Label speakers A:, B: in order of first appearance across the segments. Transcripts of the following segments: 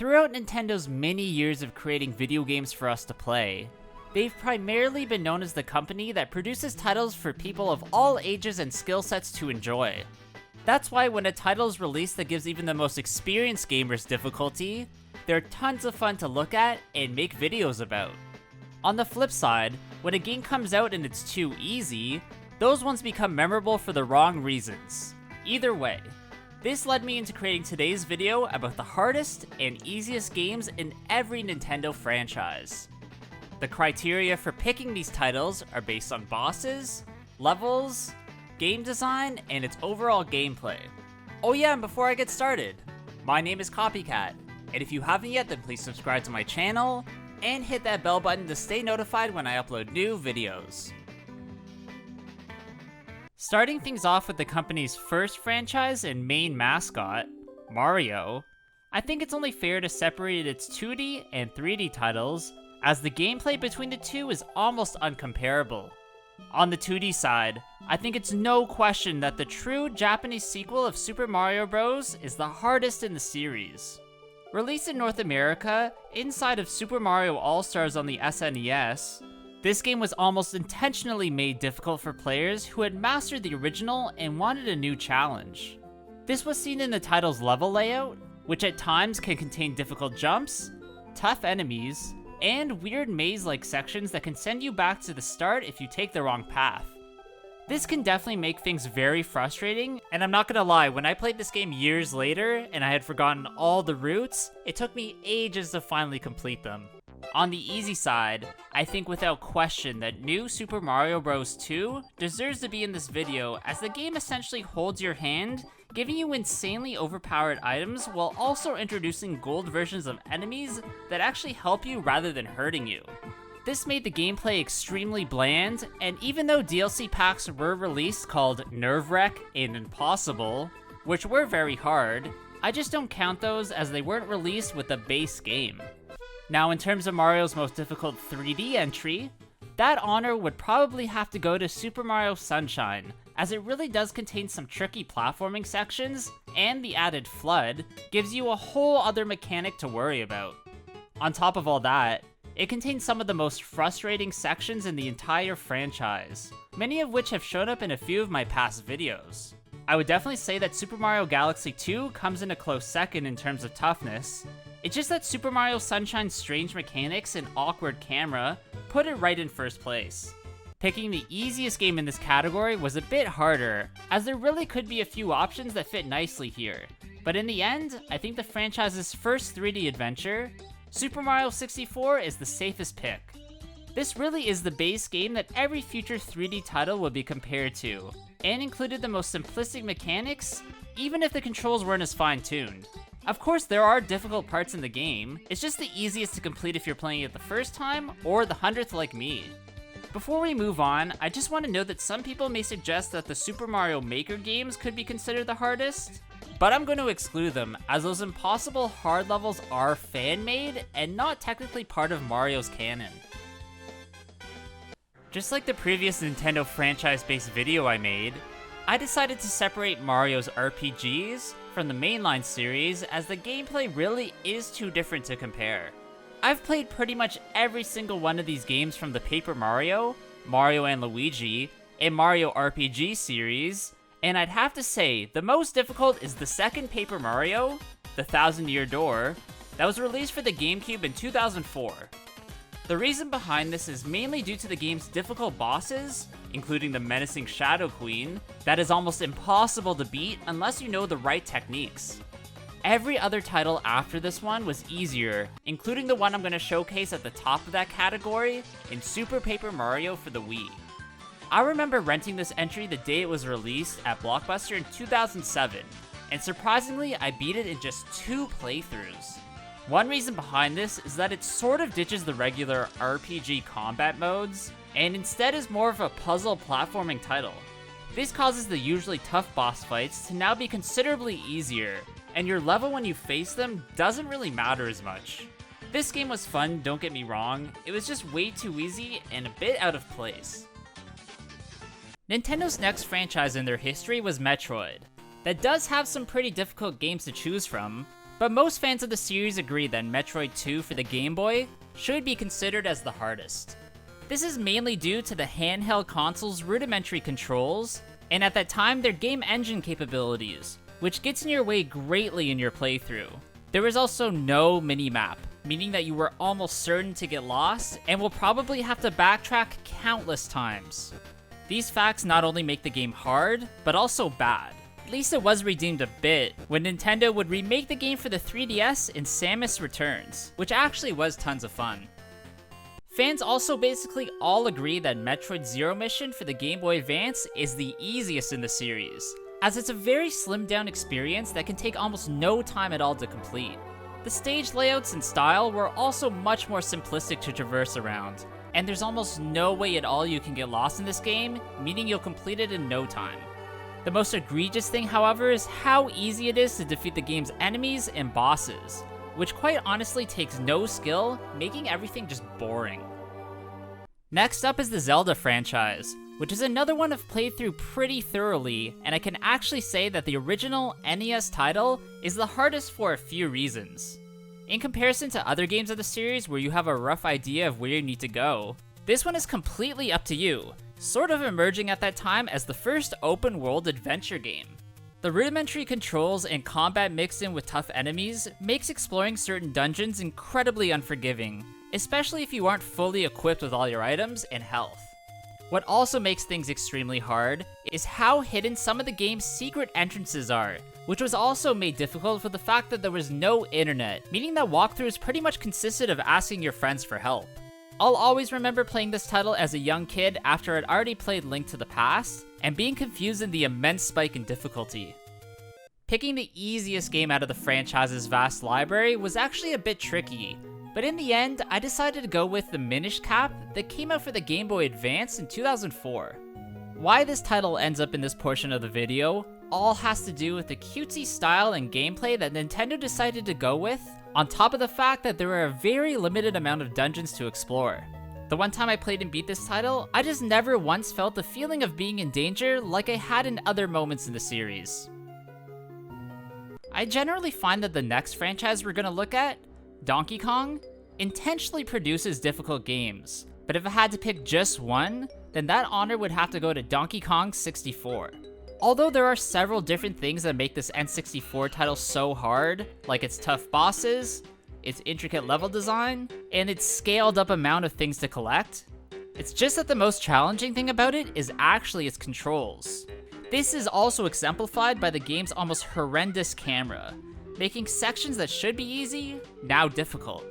A: Throughout Nintendo's many years of creating video games for us to play, they've primarily been known as the company that produces titles for people of all ages and skill sets to enjoy. That's why when a title is released that gives even the most experienced gamers difficulty, they're tons of fun to look at and make videos about. On the flip side, when a game comes out and it's too easy, those ones become memorable for the wrong reasons. Either way, this led me into creating today's video about the hardest and easiest games in every Nintendo franchise. The criteria for picking these titles are based on bosses, levels, game design, and its overall gameplay. Oh yeah, and before I get started, my name is Copycat, and if you haven't yet, then please subscribe to my channel and hit that bell button to stay notified when I upload new videos. Starting things off with the company's first franchise and main mascot, Mario, I think it's only fair to separate its 2D and 3D titles, as the gameplay between the two is almost uncomparable. On the 2D side, I think it's no question that the true Japanese sequel of Super Mario Bros. Is the hardest in the series. Released in North America, inside of Super Mario All-Stars on the SNES, this game was almost intentionally made difficult for players who had mastered the original and wanted a new challenge. This was seen in the title's level layout, which at times can contain difficult jumps, tough enemies, and weird maze-like sections that can send you back to the start if you take the wrong path. This can definitely make things very frustrating, and I'm not gonna lie, when I played this game years later and I had forgotten all the routes, it took me ages to finally complete them. On the easy side, I think without question that New Super Mario Bros. 2 deserves to be in this video, as the game essentially holds your hand, giving you insanely overpowered items while also introducing gold versions of enemies that actually help you rather than hurting you. This made the gameplay extremely bland, and even though DLC packs were released called Nerve Wreck and Impossible, which were very hard, I just don't count those as they weren't released with the base game. Now, in terms of Mario's most difficult 3D entry, that honor would probably have to go to Super Mario Sunshine, as it really does contain some tricky platforming sections, and the added FLUDD gives you a whole other mechanic to worry about. On top of all that, it contains some of the most frustrating sections in the entire franchise, many of which have shown up in a few of my past videos. I would definitely say that Super Mario Galaxy 2 comes in a close second in terms of toughness. It's just that Super Mario Sunshine's strange mechanics and awkward camera put it right in first place. Picking the easiest game in this category was a bit harder, as there really could be a few options that fit nicely here. But in the end, I think the franchise's first 3D adventure, Super Mario 64, is the safest pick. This really is the base game that every future 3D title would be compared to, and included the most simplistic mechanics, even if the controls weren't as fine-tuned. Of course, there are difficult parts in the game, it's just the easiest to complete if you're playing it the first time, or the 100th like me. Before we move on, I just want to note that some people may suggest that the Super Mario Maker games could be considered the hardest, but I'm going to exclude them, as those impossible hard levels are fan-made and not technically part of Mario's canon. Just like the previous Nintendo franchise-based video I made, I decided to separate Mario's RPGs from the mainline series, as the gameplay really is too different to compare. I've played pretty much every single one of these games from the Paper Mario, Mario and Luigi, and Mario RPG series, and I'd have to say the most difficult is the second Paper Mario, The Thousand Year Door, that was released for the GameCube in 2004. The reason behind this is mainly due to the game's difficult bosses, including the menacing Shadow Queen, that is almost impossible to beat unless you know the right techniques. Every other title after this one was easier, including the one I'm going to showcase at the top of that category in Super Paper Mario for the Wii. I remember renting this entry the day it was released at Blockbuster in 2007, and surprisingly I beat it in just 2 playthroughs. One reason behind this is that it sort of ditches the regular RPG combat modes, and instead is more of a puzzle platforming title. This causes the usually tough boss fights to now be considerably easier, and your level when you face them doesn't really matter as much. This game was fun, don't get me wrong, it was just way too easy and a bit out of place. Nintendo's next franchise in their history was Metroid. That does have some pretty difficult games to choose from, but most fans of the series agree that Metroid 2 for the Game Boy should be considered as the hardest. This is mainly due to the handheld console's rudimentary controls, and at that time their game engine capabilities, which gets in your way greatly in your playthrough. There was also no mini-map, meaning that you were almost certain to get lost and will probably have to backtrack countless times. These facts not only make the game hard, but also bad. At least it was redeemed a bit when Nintendo would remake the game for the 3DS in Samus Returns, which actually was tons of fun. Fans also basically all agree that Metroid Zero Mission for the Game Boy Advance is the easiest in the series, as it's a very slimmed down experience that can take almost no time at all to complete. The stage layouts and style were also much more simplistic to traverse around, and there's almost no way at all you can get lost in this game, meaning you'll complete it in no time. The most egregious thing, however, is how easy it is to defeat the game's enemies and bosses, which quite honestly takes no skill, making everything just boring. Next up is the Zelda franchise, which is another one I've played through pretty thoroughly, and I can actually say that the original NES title is the hardest for a few reasons. In comparison to other games of the series where you have a rough idea of where you need to go, this one is completely up to you, sort of emerging at that time as the first open-world adventure game. The rudimentary controls and combat mixed in with tough enemies makes exploring certain dungeons incredibly unforgiving, especially if you aren't fully equipped with all your items and health. What also makes things extremely hard is how hidden some of the game's secret entrances are, which was also made difficult for the fact that there was no internet, meaning that walkthroughs pretty much consisted of asking your friends for help. I'll always remember playing this title as a young kid after I'd already played Link to the Past, and being confused in the immense spike in difficulty. Picking the easiest game out of the franchise's vast library was actually a bit tricky, but in the end, I decided to go with the Minish Cap that came out for the Game Boy Advance in 2004. Why this title ends up in this portion of the video all has to do with the cutesy style and gameplay that Nintendo decided to go with, on top of the fact that there are a very limited amount of dungeons to explore. The one time I played and beat this title, I just never once felt the feeling of being in danger like I had in other moments in the series. I generally find that the next franchise we're gonna look at, Donkey Kong, intentionally produces difficult games, but if I had to pick just one, then that honor would have to go to Donkey Kong 64. Although there are several different things that make this N64 title so hard, like its tough bosses, its intricate level design, and its scaled up amount of things to collect, it's just that the most challenging thing about it is actually its controls. This is also exemplified by the game's almost horrendous camera, making sections that should be easy, now difficult.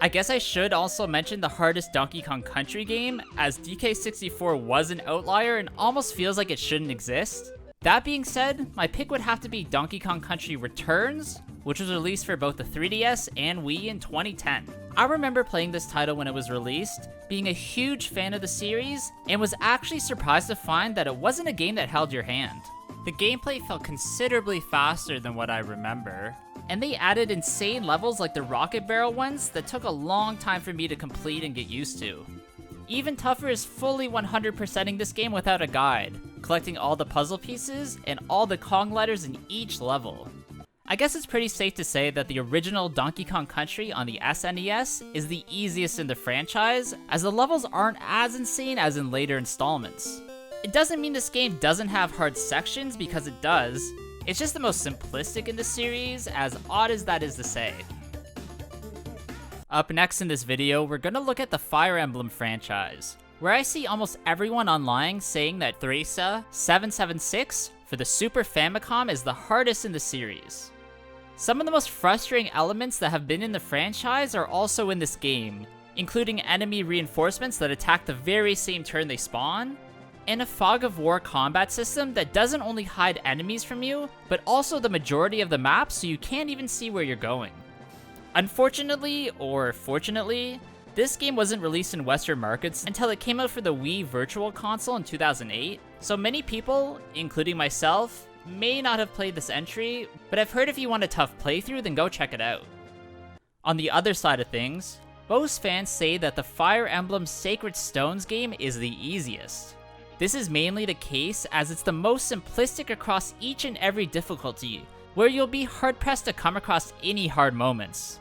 A: I guess I should also mention the hardest Donkey Kong Country game, as DK64 was an outlier and almost feels like it shouldn't exist. That being said, my pick would have to be Donkey Kong Country Returns, which was released for both the 3DS and Wii in 2010. I remember playing this title when it was released, being a huge fan of the series, and was actually surprised to find that it wasn't a game that held your hand. The gameplay felt considerably faster than what I remember, and they added insane levels like the rocket barrel ones that took a long time for me to complete and get used to. Even tougher is fully 100%ing this game without a guide, collecting all the puzzle pieces and all the Kong letters in each level. I guess it's pretty safe to say that the original Donkey Kong Country on the SNES is the easiest in the franchise, as the levels aren't as insane as in later installments. It doesn't mean this game doesn't have hard sections, because it does. It's just the most simplistic in the series, as odd as that is to say. Up next in this video, we're gonna look at the Fire Emblem franchise, where I see almost everyone online saying that Thresa 776 for the Super Famicom is the hardest in the series. Some of the most frustrating elements that have been in the franchise are also in this game, including enemy reinforcements that attack the very same turn they spawn, and a fog of war combat system that doesn't only hide enemies from you, but also the majority of the map so you can't even see where you're going. Unfortunately, or fortunately, this game wasn't released in Western markets until it came out for the Wii Virtual Console in 2008, so many people, including myself, may not have played this entry, but I've heard if you want a tough playthrough, then go check it out. On the other side of things, most fans say that the Fire Emblem Sacred Stones game is the easiest. This is mainly the case as it's the most simplistic across each and every difficulty, where you'll be hard-pressed to come across any hard moments.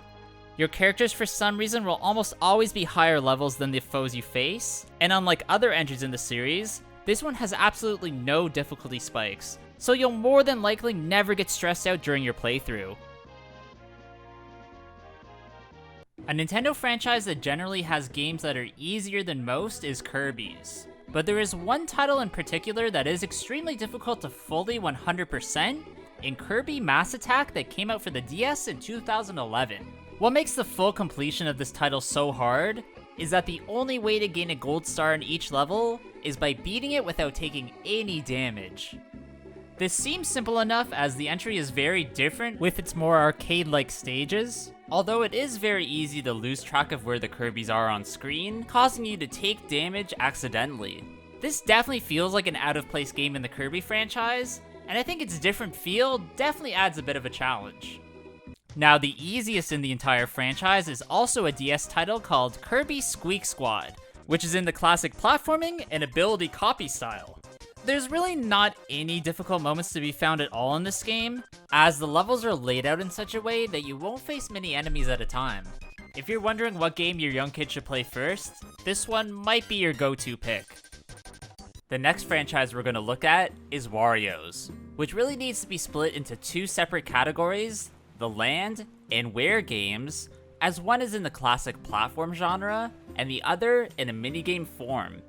A: Your characters for some reason will almost always be higher levels than the foes you face, and unlike other entries in the series, this one has absolutely no difficulty spikes, so you'll more than likely never get stressed out during your playthrough. A Nintendo franchise that generally has games that are easier than most is Kirby's. But there is one title in particular that is extremely difficult to fully 100% in Kirby Mass Attack that came out for the DS in 2011. What makes the full completion of this title so hard is that the only way to gain a gold star in each level is by beating it without taking any damage. This seems simple enough as the entry is very different with its more arcade-like stages, although it is very easy to lose track of where the Kirbys are on screen, causing you to take damage accidentally. This definitely feels like an out-of-place game in the Kirby franchise, and I think its different feel definitely adds a bit of a challenge. Now, the easiest in the entire franchise is also a DS title called Kirby Squeak Squad, which is in the classic platforming and ability copy style. There's really not any difficult moments to be found at all in this game, as the levels are laid out in such a way that you won't face many enemies at a time. If you're wondering what game your young kid should play first, this one might be your go-to pick. The next franchise we're going to look at is Wario's, which really needs to be split into two separate categories, the land and where games, as one is in the classic platform genre, and the other in a minigame form.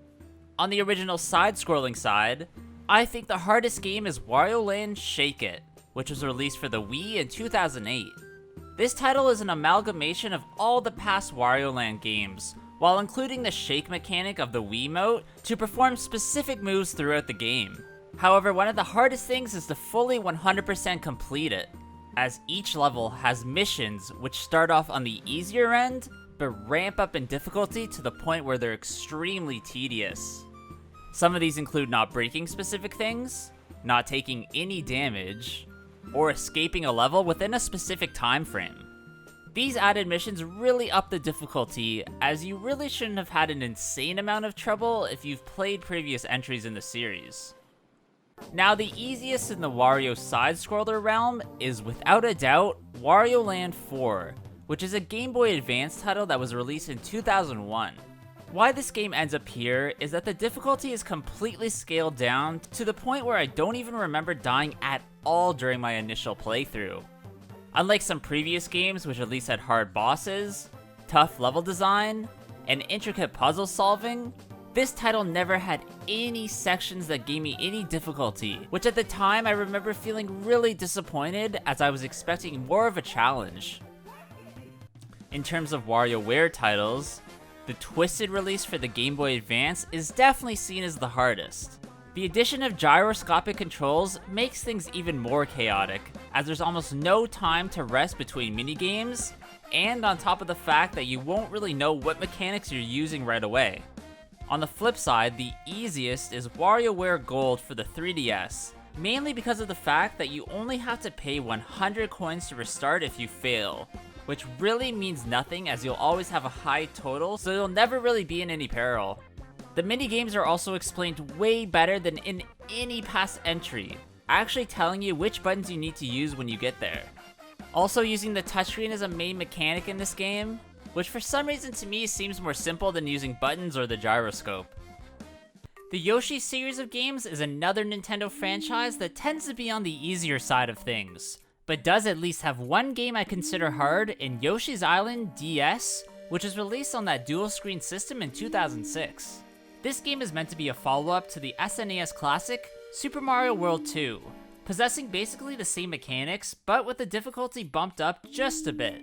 A: On the original side-scrolling side, I think the hardest game is Wario Land Shake It, which was released for the Wii in 2008. This title is an amalgamation of all the past Wario Land games, while including the shake mechanic of the Wiimote to perform specific moves throughout the game. However, one of the hardest things is to fully 100% complete it, as each level has missions which start off on the easier end, but ramp up in difficulty to the point where they're extremely tedious. Some of these include not breaking specific things, not taking any damage, or escaping a level within a specific time frame. These added missions really up the difficulty, as you really shouldn't have had an insane amount of trouble if you've played previous entries in the series. Now, the easiest in the Wario side-scroller realm is without a doubt Wario Land 4, which is a Game Boy Advance title that was released in 2001. Why this game ends up here is that the difficulty is completely scaled down to the point where I don't even remember dying at all during my initial playthrough. Unlike some previous games which at least had hard bosses, tough level design, and intricate puzzle solving, this title never had any sections that gave me any difficulty, which at the time I remember feeling really disappointed as I was expecting more of a challenge. In terms of WarioWare titles, the Twisted release for the Game Boy Advance is definitely seen as the hardest. The addition of gyroscopic controls makes things even more chaotic, as there's almost no time to rest between minigames, and on top of the fact that you won't really know what mechanics you're using right away. On the flip side, the easiest is WarioWare Gold for the 3DS, mainly because of the fact that you only have to pay 100 coins to restart if you fail, which really means nothing as you'll always have a high total, so you'll never really be in any peril. The minigames are also explained way better than in any past entry, actually telling you which buttons you need to use when you get there. Also, using the touchscreen as a main mechanic in this game, which for some reason to me seems more simple than using buttons or the gyroscope. The Yoshi series of games is another Nintendo franchise that tends to be on the easier side of things, but does at least have one game I consider hard in Yoshi's Island DS, which was released on that dual screen system in 2006. This game is meant to be a follow-up to the SNES classic Super Mario World 2, possessing basically the same mechanics, but with the difficulty bumped up just a bit.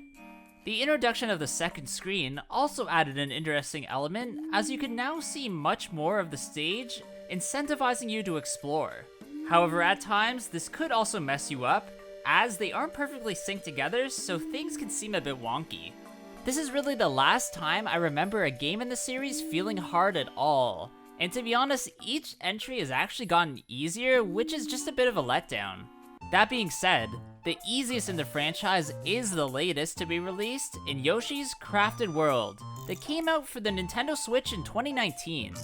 A: The introduction of the second screen also added an interesting element, as you can now see much more of the stage, incentivizing you to explore. However, at times, this could also mess you up, as they aren't perfectly synced together, so things can seem a bit wonky. This is really the last time I remember a game in the series feeling hard at all, and to be honest, each entry has actually gotten easier, which is just a bit of a letdown. That being said, the easiest in the franchise is the latest to be released in Yoshi's Crafted World that came out for the Nintendo Switch in 2019.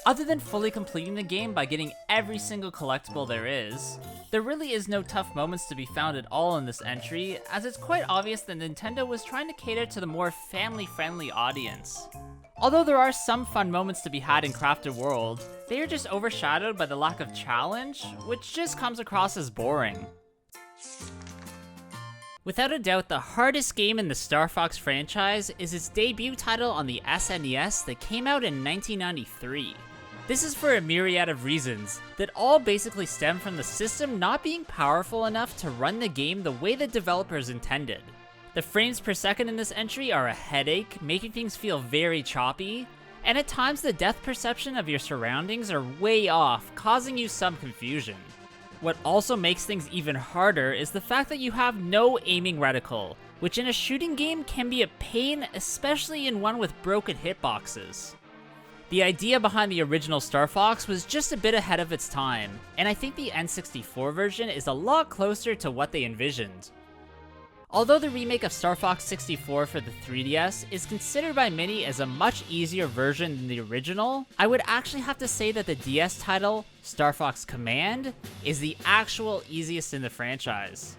A: Other than fully completing the game by getting every single collectible there is, There really is no tough moments to be found at all in this entry, as it's quite obvious that Nintendo was trying to cater to the more family-friendly audience. Although there are some fun moments to be had in Crafted World, they are just overshadowed by the lack of challenge, which just comes across as boring. Without a doubt, the hardest game in the Star Fox franchise is its debut title on the SNES that came out in 1993. This is for a myriad of reasons that all basically stem from the system not being powerful enough to run the game the way the developers intended. The frames per second in this entry are a headache, making things feel very choppy, and at times the depth perception of your surroundings are way off, causing you some confusion. What also makes things even harder is the fact that you have no aiming reticle, which in a shooting game can be a pain, especially in one with broken hitboxes. The idea behind the original Star Fox was just a bit ahead of its time, and I think the N64 version is a lot closer to what they envisioned. Although the remake of Star Fox 64 for the 3DS is considered by many as a much easier version than the original, I would actually have to say that the DS title, Star Fox Command, is the actual easiest in the franchise.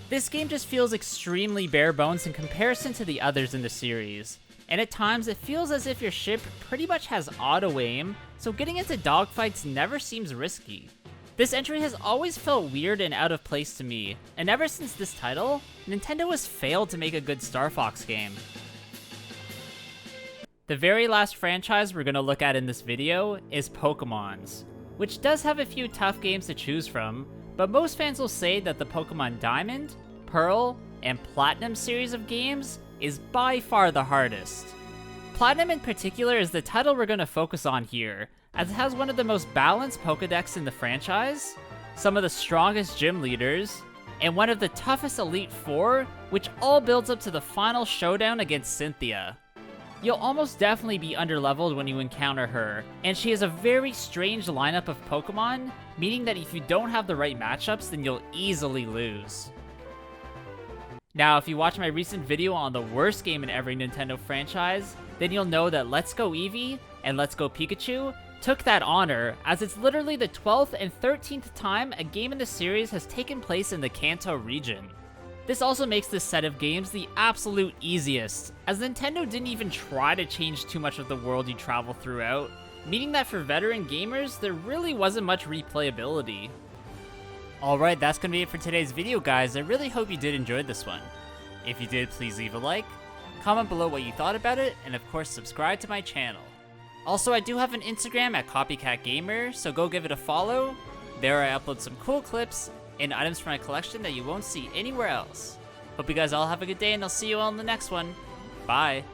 A: This game just feels extremely bare bones in comparison to the others in the series, and at times it feels as if your ship pretty much has auto-aim, so getting into dogfights never seems risky. This entry has always felt weird and out of place to me, and ever since this title, Nintendo has failed to make a good Star Fox game. The very last franchise we're going to look at in this video is Pokemon's, which does have a few tough games to choose from, but most fans will say that the Pokemon Diamond, Pearl, and Platinum series of games is by far the hardest. Platinum in particular is the title we're going to focus on here, as it has one of the most balanced Pokédex in the franchise, some of the strongest gym leaders, and one of the toughest Elite Four, which all builds up to the final showdown against Cynthia. You'll almost definitely be underleveled when you encounter her, and she has a very strange lineup of Pokemon, meaning that if you don't have the right matchups, then you'll easily lose. Now, if you watch my recent video on the worst game in every Nintendo franchise, then you'll know that Let's Go Eevee and Let's Go Pikachu took that honor, as it's literally the 12th and 13th time a game in the series has taken place in the Kanto region. This also makes this set of games the absolute easiest, as Nintendo didn't even try to change too much of the world you travel throughout, meaning that for veteran gamers, there really wasn't much replayability. Alright, that's gonna be it for today's video, guys. I really hope you did enjoy this one. If you did, please leave a like, comment below what you thought about it, and of course subscribe to my channel. Also, I do have an Instagram at Copycat Gamer, so go give it a follow. There I upload some cool clips and items from my collection that you won't see anywhere else. Hope you guys all have a good day, and I'll see you all in the next one. Bye!